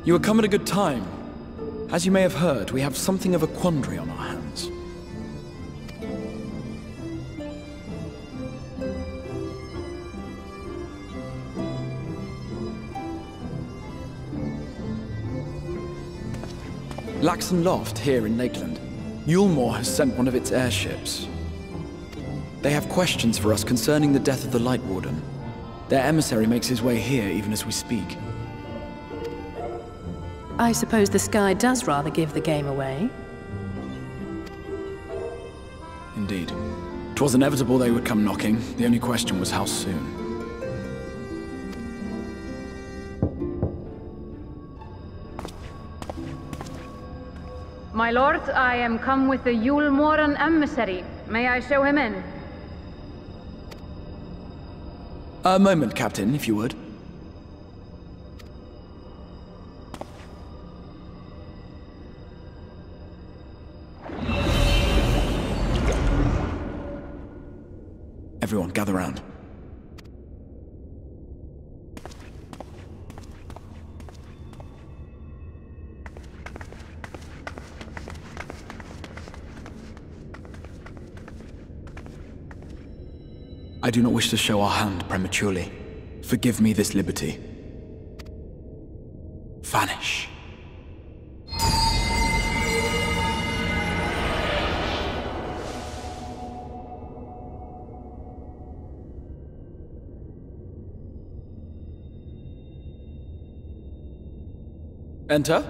You have come at a good time. As you may have heard, we have something of a quandary on our hands. Laxon Loft, here in Lakeland. Yulmore has sent one of its airships. They have questions for us concerning the death of the Light Warden. Their emissary makes his way here even as we speak. I suppose the sky does rather give the game away. Indeed. 'Twas inevitable they would come knocking. The only question was how soon. My lord, I am come with the Yulmoran emissary. May I show him in? A moment, Captain, if you would. Everyone, gather round. I do not wish to show our hand prematurely. Forgive me this liberty. Vanish. Enter.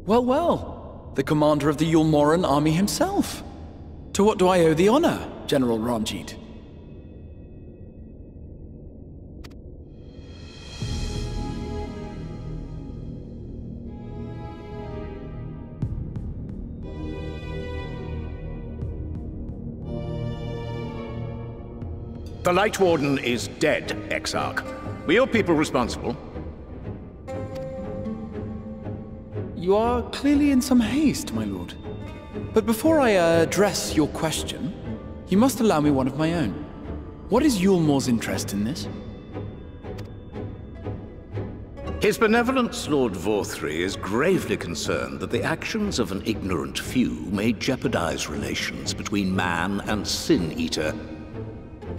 Well, well. The commander of the Yulmoran army himself. To what do I owe the honor, General Ranjit? The Light Warden is dead, Exarch. Were your people responsible? You are clearly in some haste, my lord. But before I address your question, you must allow me one of my own. What is Yulmore's interest in this? His Benevolence, Lord Vorthry, is gravely concerned that the actions of an ignorant few may jeopardize relations between man and Sin Eater.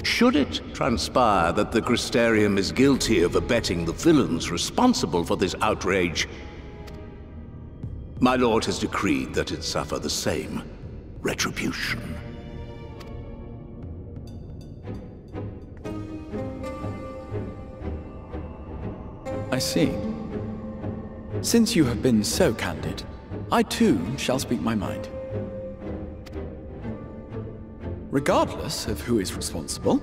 Should it transpire that the Crystarium is guilty of abetting the villains responsible for this outrage, my lord has decreed that it suffer the same retribution. I see. Since you have been so candid, I too shall speak my mind. Regardless of who is responsible,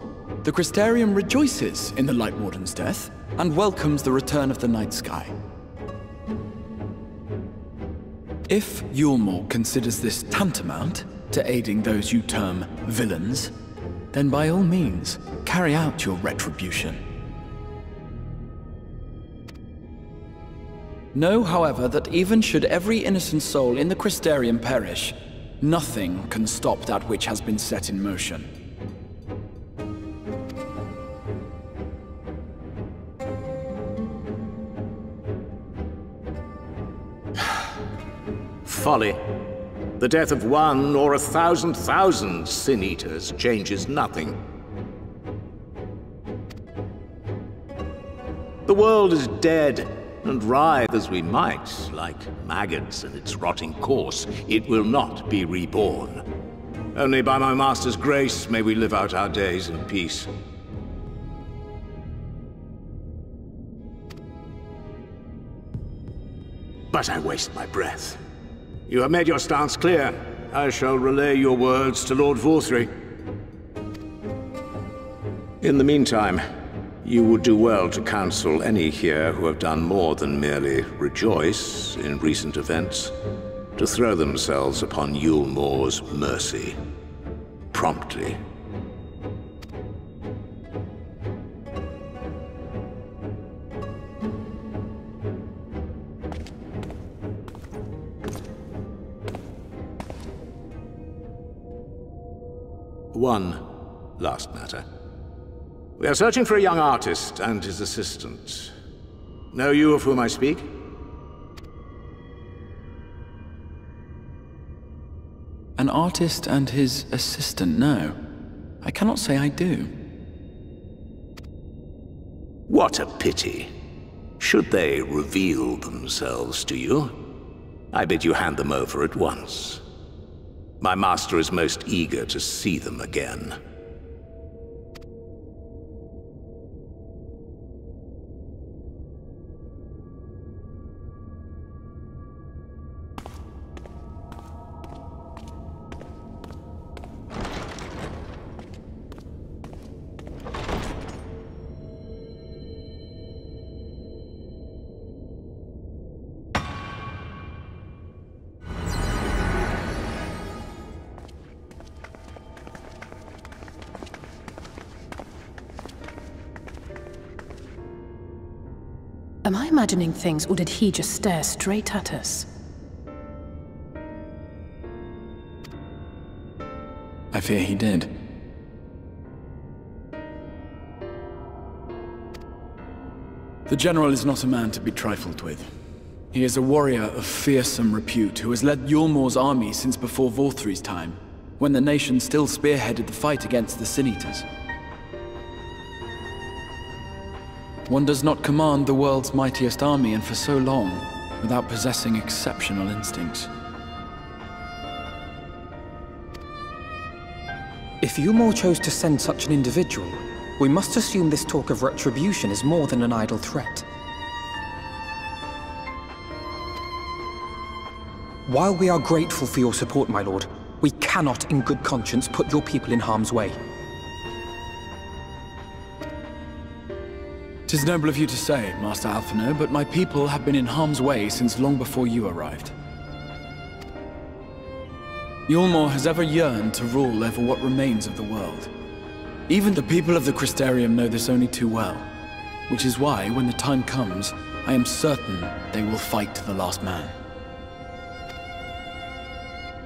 the Crystarium rejoices in the Light Warden's death and welcomes the return of the night sky. If Yulmore considers this tantamount to aiding those you term villains, then by all means, carry out your retribution. Know, however, that even should every innocent soul in the Crystarium perish, nothing can stop that which has been set in motion. Folly. The death of one or 1,000,000 Sin Eaters changes nothing. The world is dead, and writhe as we might, like maggots in its rotting course, it will not be reborn. Only by my master's grace may we live out our days in peace. But I waste my breath. You have made your stance clear. I shall relay your words to Lord Vorthry. In the meantime, you would do well to counsel any here who have done more than merely rejoice in recent events, to throw themselves upon Yulmore's mercy, promptly One last matter. We are searching for a young artist and his assistant. Know you of whom I speak? An artist and his assistant, no. I cannot say I do. What a pity. Should they reveal themselves to you, I bid you hand them over at once. My master is most eager to see them again. Am I imagining things, or did he just stare straight at us? I fear he did. The General is not a man to be trifled with. He is a warrior of fearsome repute who has led Yulmor's army since before Vorthry's time, when the nation still spearheaded the fight against the Sin-Eaters. One does not command the world's mightiest army, and for so long, without possessing exceptional instincts. If Yulmor chose to send such an individual, we must assume this talk of retribution is more than an idle threat. While we are grateful for your support, my lord, we cannot in good conscience put your people in harm's way. 'Tis noble of you to say, Master Alphinaud, but my people have been in harm's way since long before you arrived. Yulmor has ever yearned to rule over what remains of the world. Even the people of the Crystarium know this only too well, which is why, when the time comes, I am certain they will fight to the last man.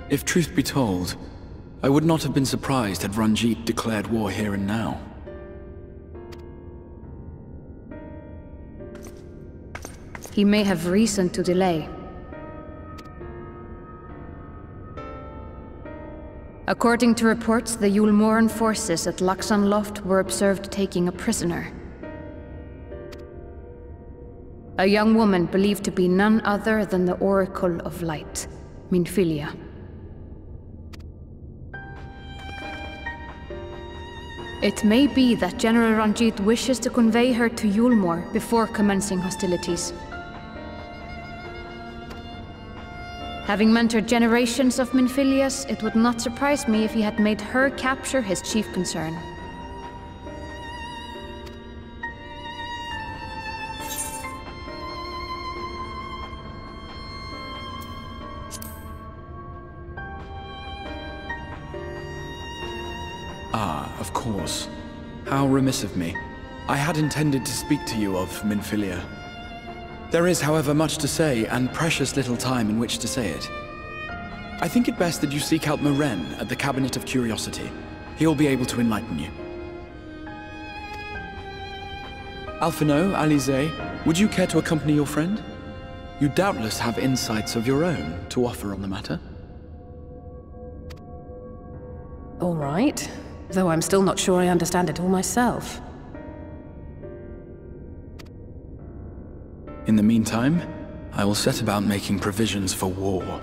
If truth be told, I would not have been surprised had Ranjit declared war here and now. He may have reason to delay. According to reports, the Yulmoran forces at Laxan Loft were observed taking a prisoner. A young woman believed to be none other than the Oracle of Light, Minfilia. It may be that General Ranjit wishes to convey her to Yulmor before commencing hostilities. Having mentored generations of Minfilias, it would not surprise me if he had made her capture his chief concern. Ah, of course. How remiss of me. I had intended to speak to you of Minfilia. There is, however, much to say, and precious little time in which to say it. I think it best that you seek out Maren at the Cabinet of Curiosity. He'll be able to enlighten you. Alphinaud, Alizé, would you care to accompany your friend? You doubtless have insights of your own to offer on the matter. All right, though I'm still not sure I understand it all myself. In the meantime, I will set about making provisions for war.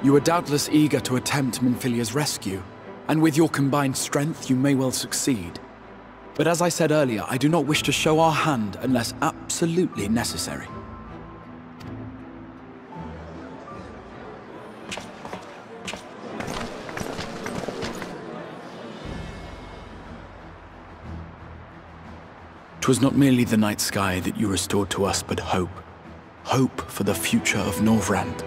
You are doubtless eager to attempt Minfilia's rescue, and with your combined strength, you may well succeed. But as I said earlier, I do not wish to show our hand unless absolutely necessary. "'Twas not merely the night sky that you restored to us, but hope. Hope for the future of Norvrand.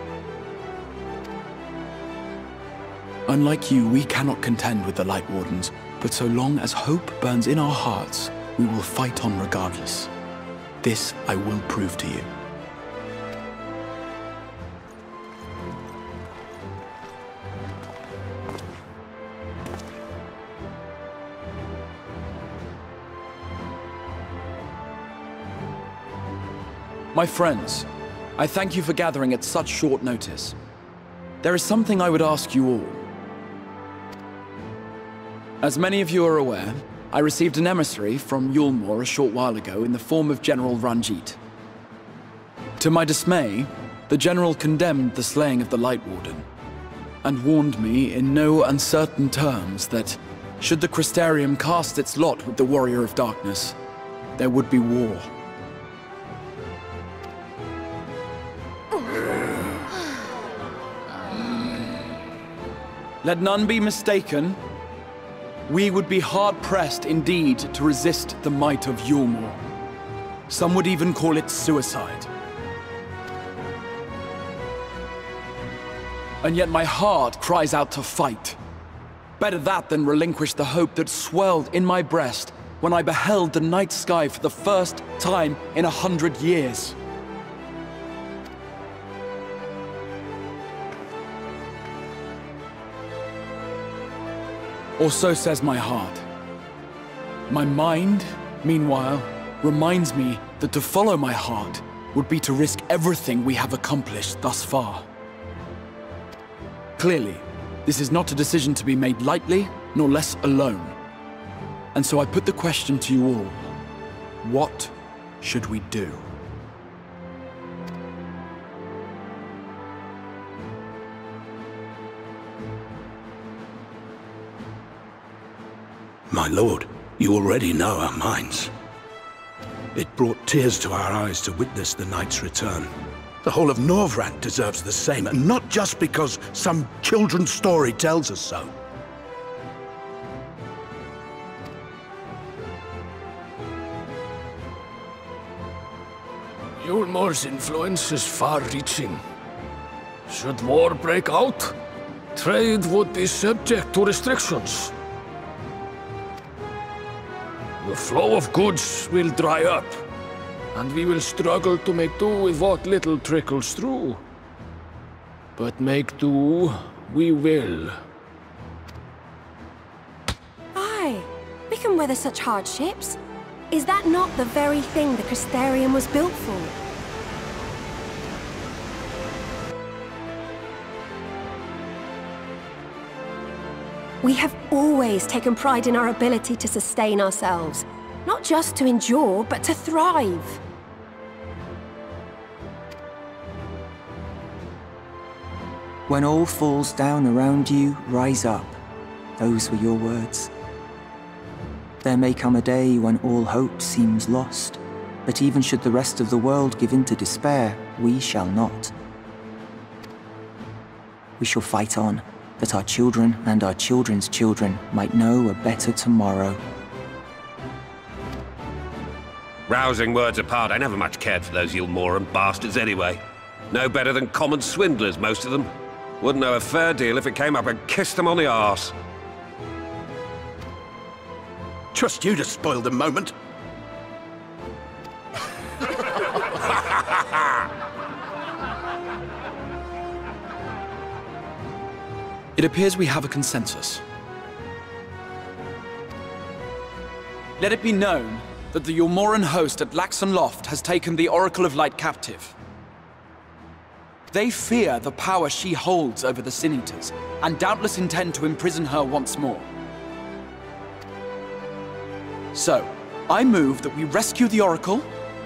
Unlike you, we cannot contend with the Light Wardens, but so long as hope burns in our hearts, we will fight on regardless. This I will prove to you." My friends, I thank you for gathering at such short notice. There is something I would ask you all. As many of you are aware, I received an emissary from Yulmore a short while ago in the form of General Ranjit. To my dismay, the General condemned the slaying of the Light Warden, and warned me in no uncertain terms that, should the Crystarium cast its lot with the Warrior of Darkness, there would be war. Let none be mistaken. We would be hard-pressed indeed to resist the might of Yulmore. Some would even call it suicide. And yet my heart cries out to fight. Better that than relinquish the hope that swelled in my breast when I beheld the night sky for the first time in 100 years. Or so says my heart. My mind, meanwhile, reminds me that to follow my heart would be to risk everything we have accomplished thus far. Clearly, this is not a decision to be made lightly, nor less alone. And so I put the question to you all. What should we do? My lord, you already know our minds. It brought tears to our eyes to witness the knight's return. The whole of Norvrand deserves the same, and not just because some children's story tells us so. Yulmore's influence is far-reaching. Should war break out, trade would be subject to restrictions. The flow of goods will dry up, and we will struggle to make do with what little trickles through. But make do we will. Aye, we can weather such hardships. Is that not the very thing the Crystarium was built for? We have always taken pride in our ability to sustain ourselves. Not just to endure, but to thrive. When all falls down around you, rise up. Those were your words. There may come a day when all hope seems lost, but even should the rest of the world give in to despair, we shall not. We shall fight on, that our children and our children's children might know a better tomorrow. Rousing words apart, I never much cared for those Yulmoran bastards anyway. No better than common swindlers, most of them. Wouldn't know a fair deal if it came up and kissed them on the arse. Trust you to spoil the moment. It appears we have a consensus. Let it be known that the Yulmoran host at Laxon Loft has taken the Oracle of Light captive. They fear the power she holds over the Sin Eaters, and doubtless intend to imprison her once more. So, I move that we rescue the Oracle,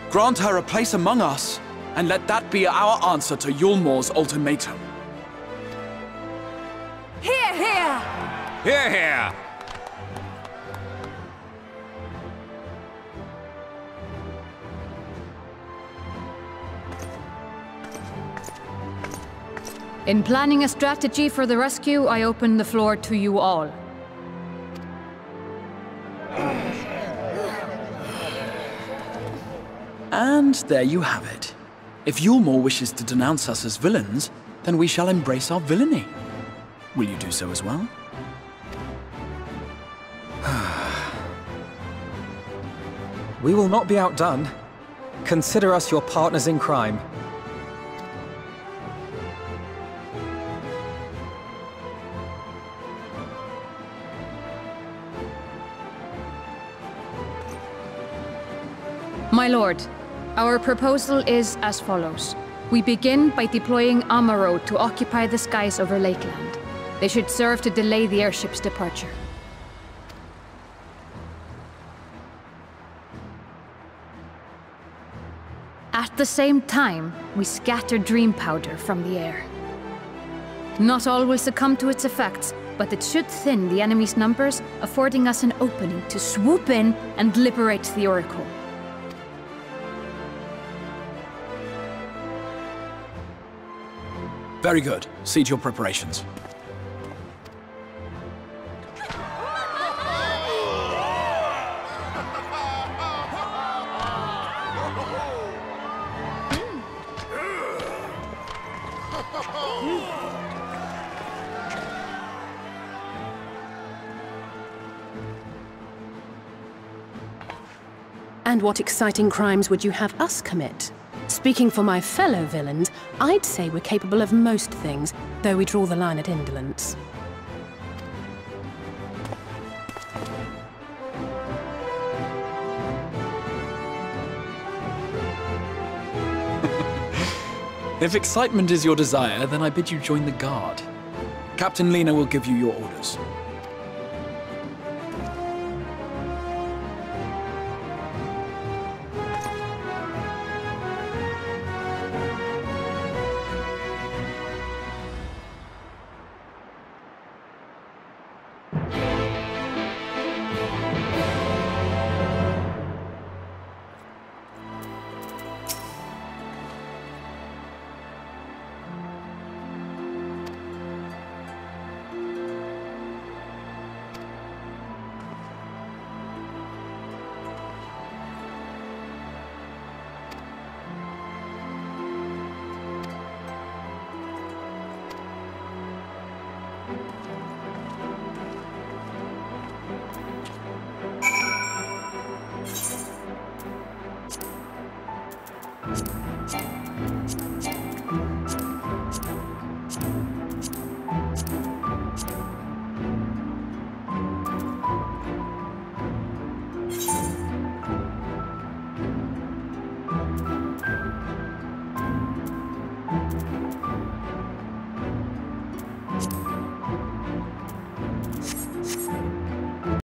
grant her a place among us, and let that be our answer to Yulmore's ultimatum. Hear, hear! In planning a strategy for the rescue, I open the floor to you all. And there you have it. If Yulmore wishes to denounce us as villains, then we shall embrace our villainy. Will you do so as well? We will not be outdone. Consider us your partners in crime. My lord, our proposal is as follows. We begin by deploying Amaro to occupy the skies over Lakeland. They should serve to delay the airship's departure. At the same time, we scatter dream powder from the air. Not all will succumb to its effects, but it should thin the enemy's numbers, affording us an opening to swoop in and liberate the Oracle. Very good. See to your preparations. And what exciting crimes would you have us commit? Speaking for my fellow villains, I'd say we're capable of most things, though we draw the line at indolence. If excitement is your desire, then I bid you join the guard. Captain Lena will give you your orders.